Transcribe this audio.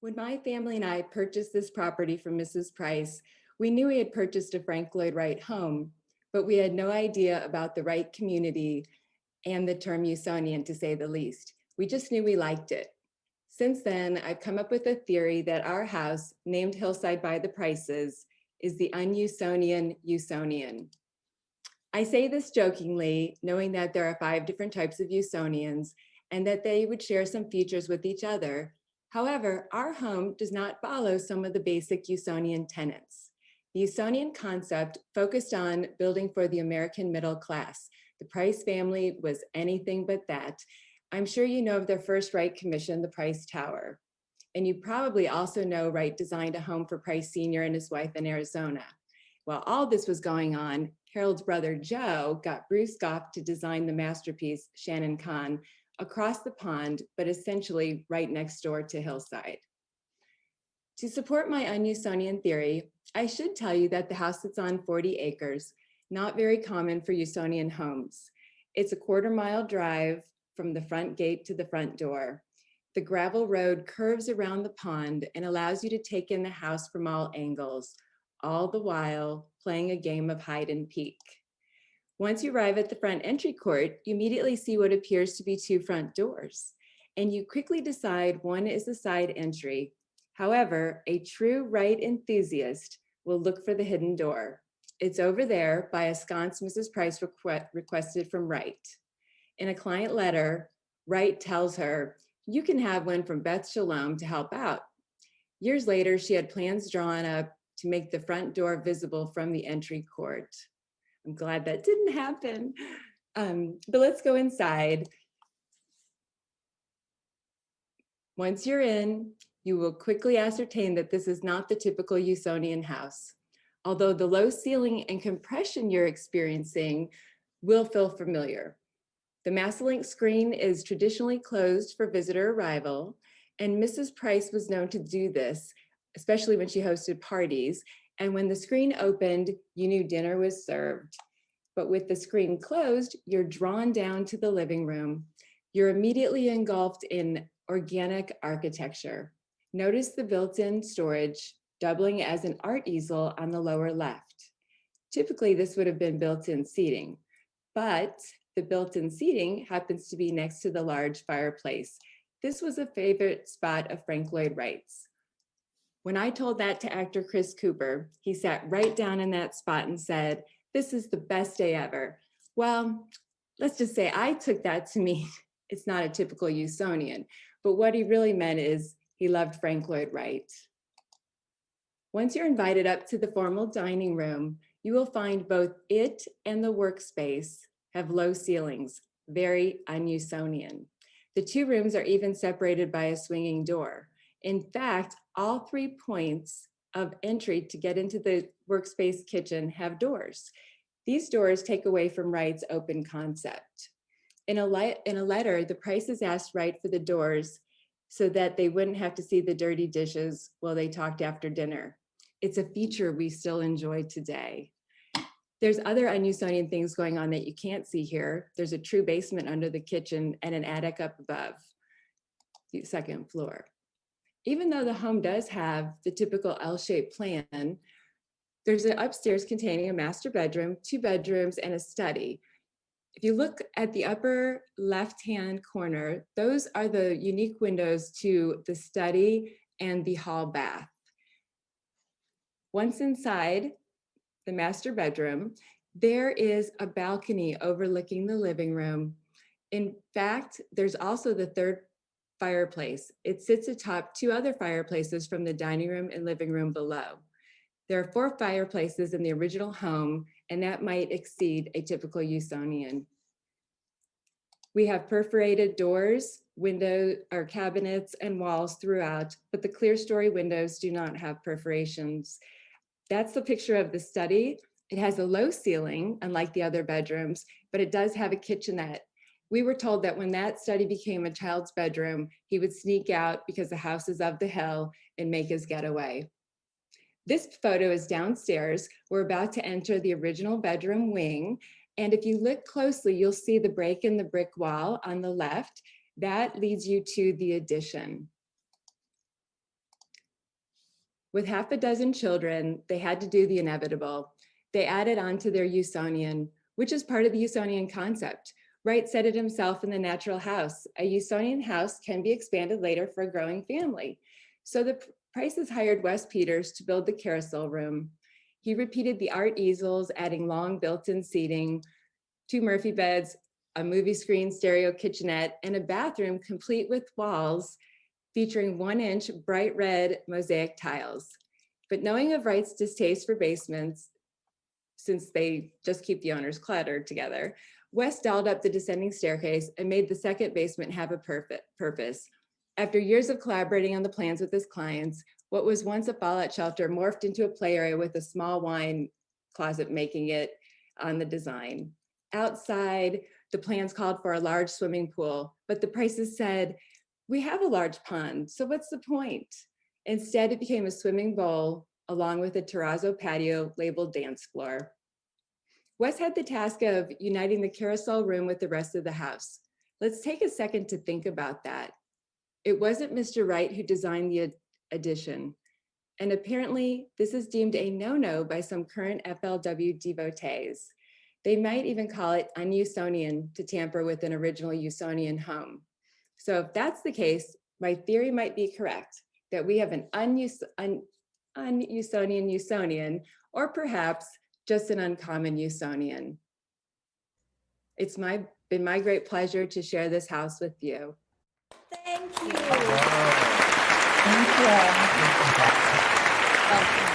When my family and I purchased this property from Mrs. Price, we knew we had purchased a Frank Lloyd Wright home, but we had no idea about the Wright community and the term Usonian, to say the least. We just knew we liked it. Since then, I've come up with a theory that our house, named Hillside by the Prices, is the Un-Usonian Usonian. I say this jokingly, knowing that there are 5 different types of Usonians and that they would share some features with each other. However, our home does not follow some of the basic Usonian tenets. The Usonian concept focused on building for the American middle class. The Price family was anything but that. I'm sure you know of their first Wright commission, the Price Tower. And you probably also know Wright designed a home for Price Sr. and his wife in Arizona. While all this was going on, Harold's brother Joe got Bruce Goff to design the masterpiece, Shannon Khan, across the pond, but essentially right next door to Hillside. To support my Un-Usonian theory, I should tell you that the house sits on 40 acres, not very common for Usonian homes. It's a quarter-mile drive from the front gate to the front door. The gravel road curves around the pond and allows you to take in the house from all angles, all the while playing a game of hide and peek. Once you arrive at the front entry court, you immediately see what appears to be 2 front doors, and you quickly decide one is a side entry. However, a true Wright enthusiast will look for the hidden door. It's over there by a sconce Mrs. Price requested from Wright. In a client letter, Wright tells her, "You can have one from Beth Shalom to help out." Years later, she had plans drawn up to make the front door visible from the entry court. I'm glad that didn't happen. But let's go inside. Once you're in, you will quickly ascertain that this is not the typical Usonian house. Although the low ceiling and compression you're experiencing will feel familiar. The Massalink screen is traditionally closed for visitor arrival, and Mrs. Price was known to do this, especially when she hosted parties. And when the screen opened, you knew dinner was served. But with the screen closed, you're drawn down to the living room. You're immediately engulfed in organic architecture. Notice the built-in storage, doubling as an art easel on the lower left. Typically, this would have been built-in seating, but the built-in seating happens to be next to the large fireplace. This was a favorite spot of Frank Lloyd Wright's. When I told that to actor Chris Cooper, he sat right down in that spot and said, "This is the best day ever." Well, let's just say I took that to mean it's not a typical Usonian, but what he really meant is he loved Frank Lloyd Wright. Once you're invited up to the formal dining room, you will find both it and the workspace have low ceilings, very un-Usonian. The 2 rooms are even separated by a swinging door. In fact, all 3 points of entry to get into the workspace kitchen have doors. These doors take away from Wright's open concept. In a letter, the Prices asked Wright for the doors so that they wouldn't have to see the dirty dishes while they talked after dinner. It's a feature we still enjoy today. There's other Un-Usonian things going on that you can't see here. There's a true basement under the kitchen and an attic up above the 2nd floor. Even though the home does have the typical L-shaped plan, there's an upstairs containing a master bedroom, 2 bedrooms, and a study. If you look at the upper left-hand corner, those are the unique windows to the study and the hall bath. Once inside the master bedroom, there is a balcony overlooking the living room. In fact, there's also the 3rd fireplace. It sits atop 2 other fireplaces from the dining room and living room below. There are 4 fireplaces in the original home, and that might exceed a typical Usonian. We have perforated doors, windows, or cabinets, and walls throughout, but the clear story windows do not have perforations. That's the picture of the study. It has a low ceiling, unlike the other bedrooms, but it does have a kitchenette. We were told that when that study became a child's bedroom, he would sneak out because the house is of the hill and make his getaway. This photo is downstairs. We're about to enter the original bedroom wing. And if you look closely, you'll see the break in the brick wall on the left. That leads you to the addition. With half a dozen children, they had to do the inevitable. They added on to their Usonian, which is part of the Usonian concept. Wright said it himself in The Natural House, a Usonian house can be expanded later for a growing family. So the Prices hired Wes Peters to build the carousel room. He repeated the art easels, adding long built-in seating, 2 Murphy beds, a movie screen stereo kitchenette, and a bathroom complete with walls featuring 1-inch bright red mosaic tiles. But knowing of Wright's distaste for basements, since they just keep the owners cluttered together, Wes dialed up the descending staircase and made the second basement have a purpose. After years of collaborating on the plans with his clients, what was once a fallout shelter morphed into a play area with a small wine closet making it on the design. Outside, the plans called for a large swimming pool, but the Prices said, "We have a large pond, so what's the point?" Instead, it became a swimming bowl along with a terrazzo patio labeled dance floor. Wes had the task of uniting the carousel room with the rest of the house. Let's take a second to think about that. It wasn't Mr. Wright who designed the addition, and apparently this is deemed a no-no by some current FLW devotees. They might even call it Un-Usonian to tamper with an original Usonian home. So if that's the case, my theory might be correct, that we have an Un-Usonian Usonian, or perhaps just an uncommon Usonian. It's been my great pleasure to share this house with you. Thank you. Thank you.